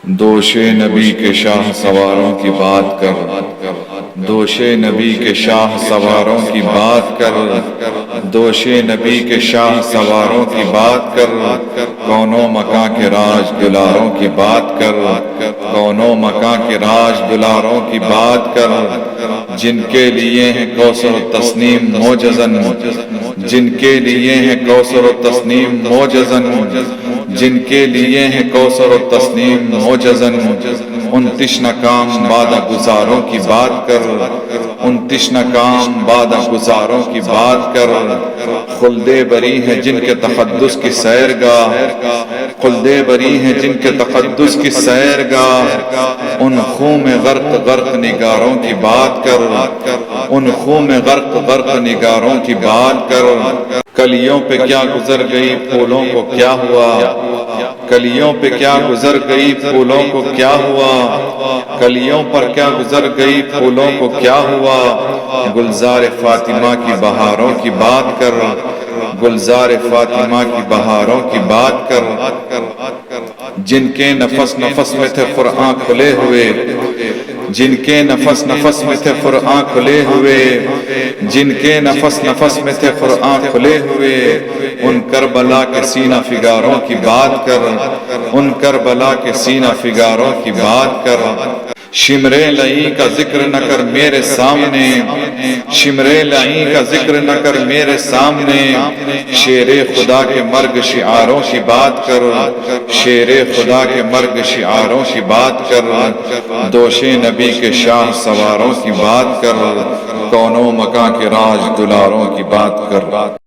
دوش نبی کے شاہ سواروں کی بات کر، دوش نبی کے شاہ سواروں کی بات کر، دوش نبی کے شاہ سواروں کی بات کر، کونوں مکاں کے راج دلاروں کی بات کر، کونوں مکاں کے راج دلاروں کی بات کر، جن کے لیے ہیں کوثر و تسنیم موجزن، جن کے لیے ہیں کوثر و تسنیم موجزن، جن کے لیے ہیں کوثر و تسنیم موجزن، ان تشنہ کام بادہ گزاروں کی بات کر، ان تشنہ کام بادہ گزاروں کی بات کر، خلد بری ہے جن کے تقدس کی سیرگاہ، خلد بری ہے جن کے تقدس کی سیرگاہ، ان خوں میں غرق غرق نگاروں کی بات کر، ان خوں میں غرق غرق نگاروں کی بات کر، کلیوں پہ کیا گزر گئی پھولوں کو کیا ہوا، کلیوں پہ کیا گزر گئی پھولوں کو کیا ہوا، کلیوں پر کیا گزر گئی پھولوں کو کیا ہوا، گلزار فاطمہ کی بہاروں کی بات کر، گلزار فاطمہ کی بہاروں کی بات کر، جن کے نفس نفس میں تھے قرآن کھلے ہوئے، جن کے نفس نفس میں تھے قرآن کھلے ہوئے، جن کے نفس نفس میں تھے قرآن کھلے ہوئے، ان کربلا کے سینہ فگاروں کی بات کر، ان کربلا کے سینہ فگاروں کی بات کر، شمر لعیں کا ذکر نہ کر میرے سامنے، شمر لعیں کا ذکر نہ کر میرے سامنے، شیر خدا کے مرگ شعاروں کی بات کر، شیر خدا کے مرگ شعاروں کی بات کر، دوش نبی کے شاہ سواروں کی بات کر، کونوں مکاں کے راج دلاروں کی بات کر۔